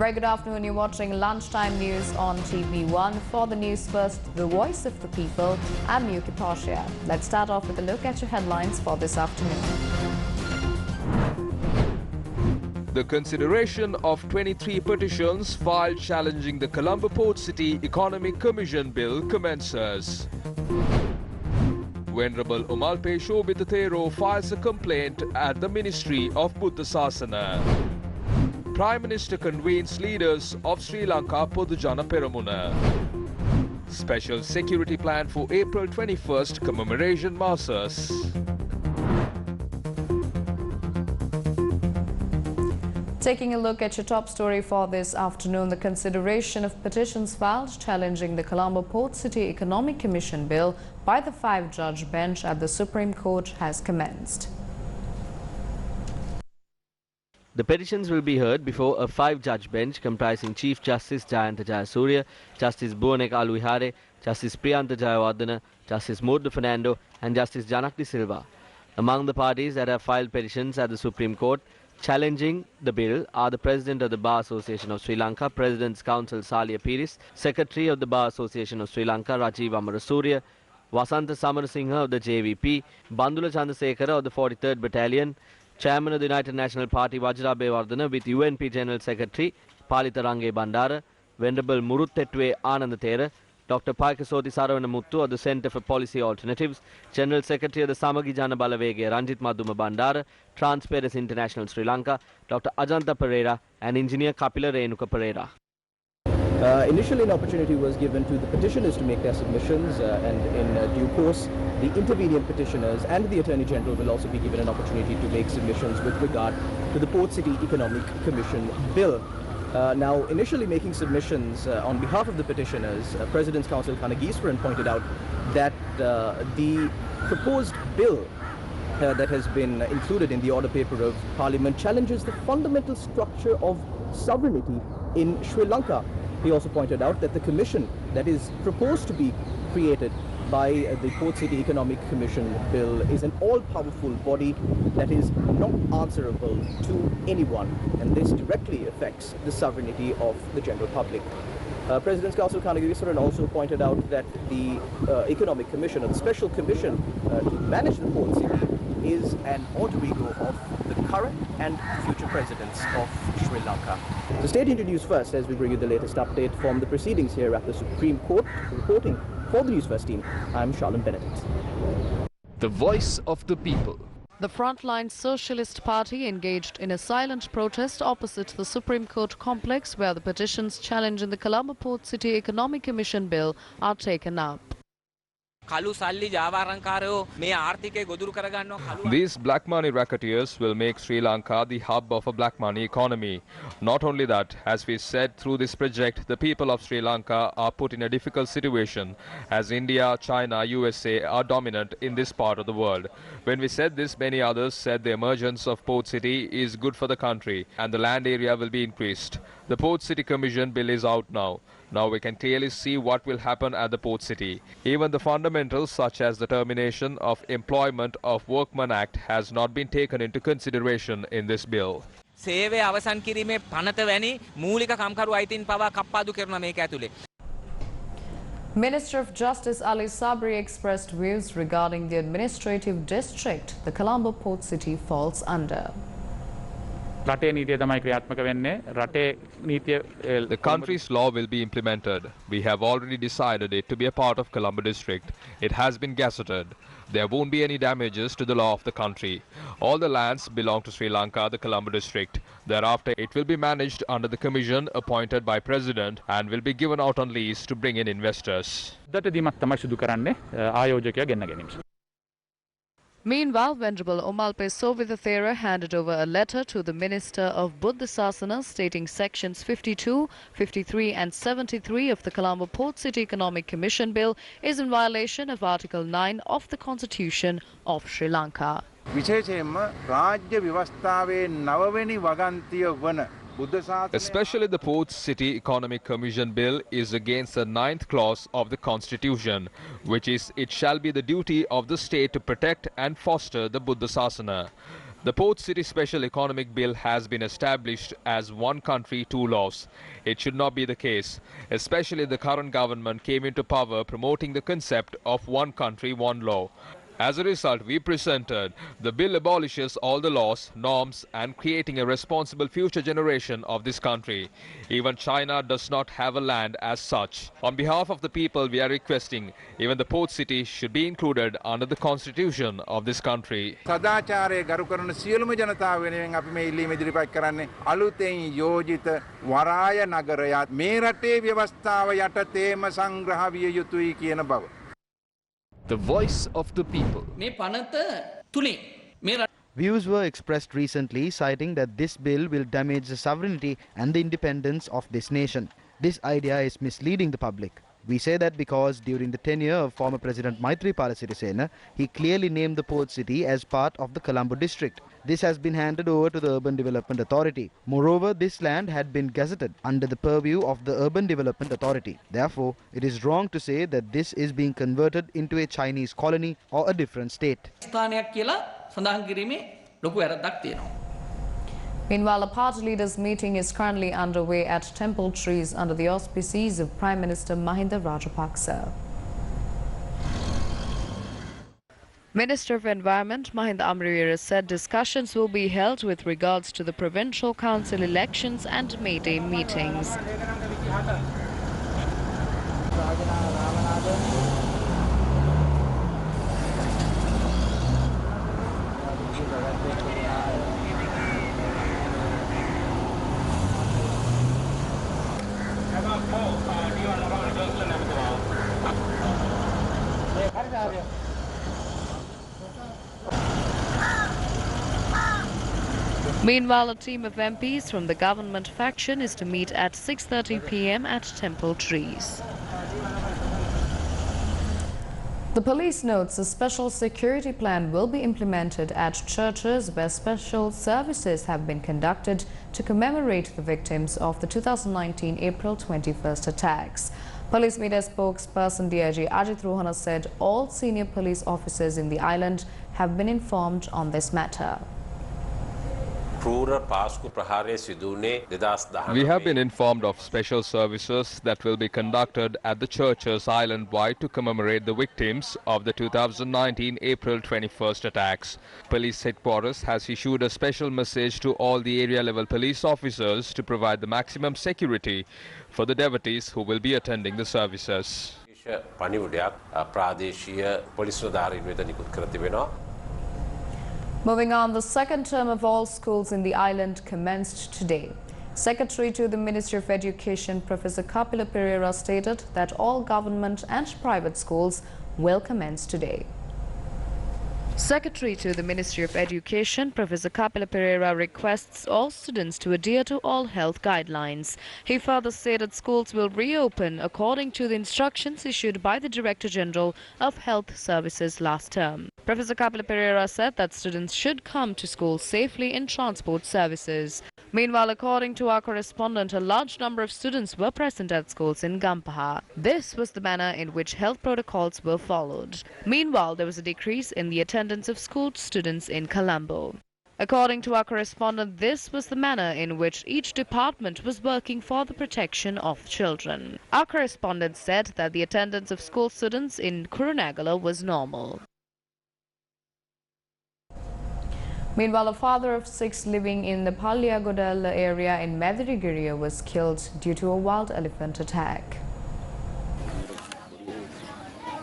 very good afternoon. You're watching Lunchtime News on TV1. For the news first, the voice of the people. I'm Yuki Pasha. Let's start off with a look at your headlines for this afternoon. The consideration of 23 petitions filed challenging the Colombo Port City Economic Commission Bill commences. Venerable Umalpe Shobhita Thero files a complaint at the Ministry of Buddha Sasana. Prime Minister convenes leaders of Sri Lanka Podujana Peramuna. Special security plan for April 21st commemoration masses. Taking a look at your top story for this afternoon, the consideration of petitions filed challenging the Colombo Port City Economic Commission Bill by the 5-judge bench at the Supreme Court has commenced. The petitions will be heard before a 5-judge bench comprising Chief Justice Jayanta Jayasuriya, Justice Buwaneka Aluwihare, Justice Priyantha Jayawardena, Justice Murdo Fernando and Justice Janak De Silva. Among the parties that have filed petitions at the Supreme Court challenging the bill are the President of the Bar Association of Sri Lanka, President's Counsel Salia Piris, Secretary of the Bar Association of Sri Lanka Rajiv Amarasuriya, Wasantha Samarasinghe of the JVP, Bandula Chandrasekhara of the 43rd Battalion, Chairman of the United National Party Wajra Abeyewardena with UNP General Secretary Palitha Range Bandara, Venerable Muruthettuwe Ananda Thera, Dr. Paikasothi Sarawanamuttu of the Centre for Policy Alternatives, General Secretary of the Samagi Jana Balawegaya Ranjit Maduma Bandara, Transparency International Sri Lanka, Dr. Ajanta Pereira and Engineer Kapila Renuka Pereira. Initially, an opportunity was given to the petitioners to make their submissions and in due course, the intervenient petitioners and the Attorney General will also be given an opportunity to make submissions with regard to the Port City Economic Commission Bill. Now, initially making submissions on behalf of the petitioners, President's Counsel Kanagiswaran pointed out that the proposed bill that has been included in the order paper of Parliament challenges the fundamental structure of sovereignty in Sri Lanka. He also pointed out that the commission that is proposed to be created by the Port City Economic Commission Bill is an all-powerful body that is not answerable to anyone, and this directly affects the sovereignty of the general public. President's Counsel Kanagiswaran also pointed out that the Economic Commission, or the Special Commission to manage the Port City, is an alter ego of the current and future presidents of Sri Lanka. So stay tuned to News First as we bring you the latest update from the proceedings here at the Supreme Court. Reporting for the News First team, I'm Charlene Benedict. The voice of the people. The Frontline Socialist Party engaged in a silent protest opposite the Supreme Court complex where the petitions challenging the Colombo Port City Economic Commission Bill are taken up. These black money racketeers will make Sri Lanka the hub of a black money economy. Not only that, as we said, through this project, the people of Sri Lanka are put in a difficult situation as India, China, USA are dominant in this part of the world. When we said this, many others said the emergence of Port City is good for the country and the land area will be increased. The Port City Commission Bill is out now. Now we can clearly see what will happen at the Port City. Even the fundamentals such as the termination of Employment of Workmen Act has not been taken into consideration in this bill. Minister of Justice Ali Sabri expressed views regarding the administrative district the Colombo Port City falls under. The country's law will be implemented. We have already decided it to be a part of Colombo district. It has been gazetted. There won't be any damages to the law of the country. All the lands belong to Sri Lanka, the Colombo district. Thereafter, it will be managed under the commission appointed by President and will be given out on lease to bring in investors. Meanwhile, Venerable Umalpe Shobhita Thera handed over a letter to the Minister of Buddha Sasana stating sections 52, 53 and 73 of the Colombo Port City Economic Commission Bill is in violation of Article 9 of the Constitution of Sri Lanka. Especially the Port City Economic Commission Bill is against the 9th clause of the Constitution, which is it shall be the duty of the state to protect and foster the Buddha Sasana. The Port City Special Economic Bill has been established as one country, two laws. It should not be the case, especially the current government came into power promoting the concept of one country, one law. As a result, we presented the bill abolishes all the laws, norms and creating a responsible future generation of this country. Even China does not have a land as such. On behalf of the people, we are requesting even the port city should be included under the constitution of this country. සදාචාරයේ ගරු කරන සියලුම ජනතාව වෙනුවෙන් අපි මේ ඉල්ලීම ඉදිරිපත් කරන්නේ අලුතෙන් යෝජිත වරාය නගරයක් මේ රටේ ව්‍යවස්ථාව යටතේම සංග්‍රහ විය යුතුයි කියන බව. The voice of the people. Views were expressed recently citing that this bill will damage the sovereignty and the independence of this nation. This idea is misleading the public. We say that because during the tenure of former President Maithripala Sirisena, he clearly named the port city as part of the Colombo district. This has been handed over to the Urban Development Authority. Moreover, this land had been gazetted under the purview of the Urban Development Authority. Therefore, it is wrong to say that this is being converted into a Chinese colony or a different state. Meanwhile, a party leaders' meeting is currently underway at Temple Trees under the auspices of Prime Minister Mahinda Rajapaksa. Minister of Environment Mahinda Amrivera said discussions will be held with regards to the provincial council elections and May Day meetings. Meanwhile, a team of MPs from the government faction is to meet at 6:30 p.m. at Temple Trees. The police notes a special security plan will be implemented at churches where special services have been conducted to commemorate the victims of the 2019 April 21st attacks. Police media spokesperson DIG Ajit Rohana said all senior police officers in the island have been informed on this matter. We have been informed of special services that will be conducted at the churches island-wide to commemorate the victims of the 2019 April 21st attacks. Police headquarters has issued a special message to all the area-level police officers to provide the maximum security for the devotees who will be attending the services. Moving on, the second term of all schools in the island commenced today. Secretary to the Ministry of Education, Professor Kapila Pereira, stated that all government and private schools will commence today. Secretary to the Ministry of Education, Professor Kapila Pereira, requests all students to adhere to all health guidelines. He further stated schools will reopen according to the instructions issued by the Director General of Health Services last term. Professor Kapila Pereira said that students should come to school safely in transport services. Meanwhile, according to our correspondent, a large number of students were present at schools in Gampaha. This was the manner in which health protocols were followed. Meanwhile, there was a decrease in the attendance of school students in Colombo. According to our correspondent, this was the manner in which each department was working for the protection of children. Our correspondent said that the attendance of school students in Kurunegala was normal. Meanwhile, a father of 6 living in the Palyagodala area in Madirigiri was killed due to a wild elephant attack.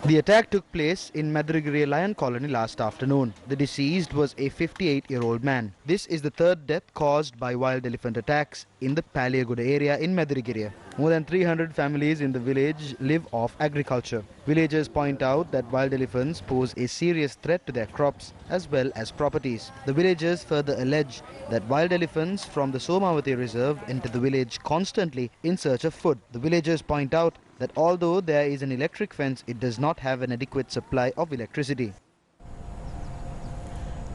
The attack took place in Madirigiri Lion Colony last afternoon. The deceased was a 58-year-old man. This is the third death caused by wild elephant attacks in the Palyagoda area in Madirigiri. More than 300 families in the village live off agriculture. Villagers point out that wild elephants pose a serious threat to their crops as well as properties. The villagers further allege that wild elephants from the Somavati reserve enter the village constantly in search of food. The villagers point out that although there is an electric fence, it does not have an adequate supply of electricity.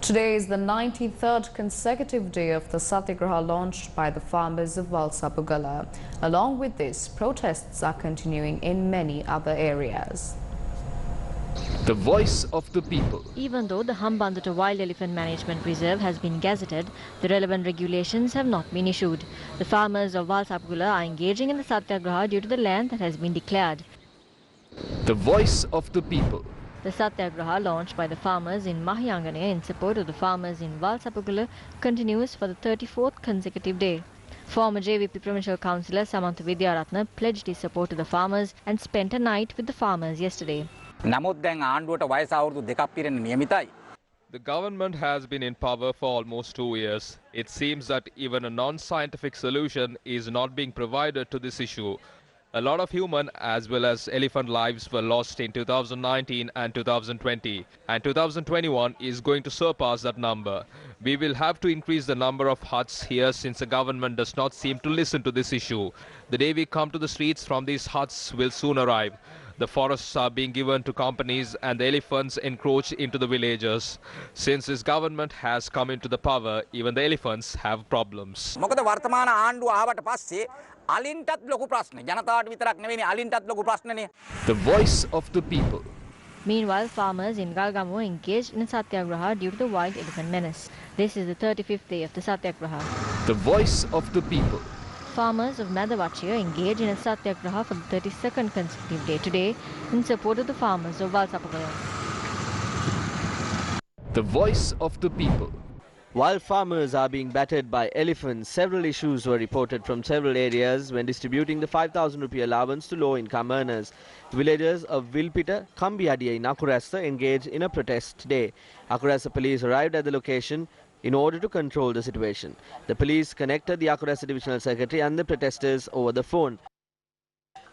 Today is the 93rd consecutive day of the Satyagraha launched by the farmers of Valsapugala. Along with this, protests are continuing in many other areas. The voice of the people. Even though the Hambantota Wild Elephant Management Reserve has been gazetted, the relevant regulations have not been issued. The farmers of Valsapugula are engaging in the Satyagraha due to the land that has been declared. The voice of the people. The Satyagraha, launched by the farmers in Mahayangane in support of the farmers in Valsapugula, continues for the 34th consecutive day. Former JVP Provincial Councillor Samantha Vidyaratna pledged his support to the farmers and spent a night with the farmers yesterday. The government has been in power for almost 2 years. It seems that even a non-scientific solution is not being provided to this issue. A lot of human as well as elephant lives were lost in 2019 and 2020, and 2021 is going to surpass that number. We will have to increase the number of huts here since the government does not seem to listen to this issue. The day we come to the streets from these huts will soon arrive. The forests are being given to companies and the elephants encroach into the villages. Since this government has come into the power, even the elephants have problems. The voice of the people. Meanwhile, farmers in Galgamu engaged in a Satyagraha due to the wild elephant menace. This is the 35th day of the Satyagraha. The voice of the people. Farmers of Madhavachia engaged in a Satyagraha for the 32nd consecutive day today in support of the farmers of Valsapugala. The voice of the people. While farmers are being battered by elephants, several issues were reported from several areas when distributing the 5,000 rupee allowance to low-income earners. Villagers of Vilpita, Kambiadiya in Akurasa engaged in a protest today. Akurasa police arrived at the location in order to control the situation. The police connected the Akurasa Divisional Secretary and the protesters over the phone.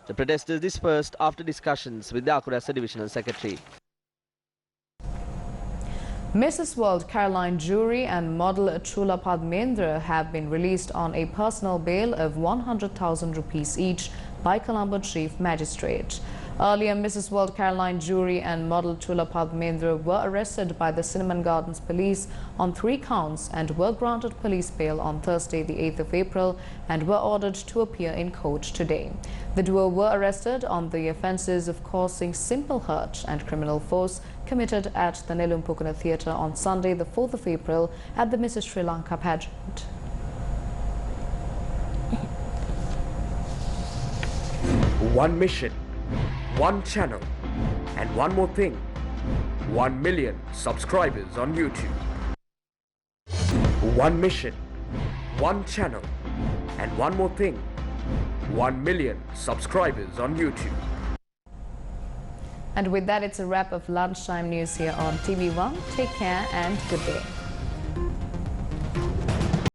The protesters dispersed after discussions with the Akurasa Divisional Secretary. Mrs. World Caroline Jury and model Chula Padmendra have been released on a personal bail of 100,000 rupees each by Colombo Chief Magistrate. Earlier, Mrs. World Caroline Jury and model Chula Padmendra were arrested by the Cinnamon Gardens police on 3 counts and were granted police bail on Thursday, the 8th of April, and were ordered to appear in court today. The duo were arrested on the offences of causing simple hurt and criminal force committed at the Nelumpukuna Theatre on Sunday, the 4th of April, at the Mrs. Sri Lanka pageant. One mission, one channel, and one more thing, 1 million subscribers on YouTube. One mission, one channel, and one more thing, 1 million subscribers on YouTube. And with that, it's a wrap of lunchtime news here on TV1. Take care and good day.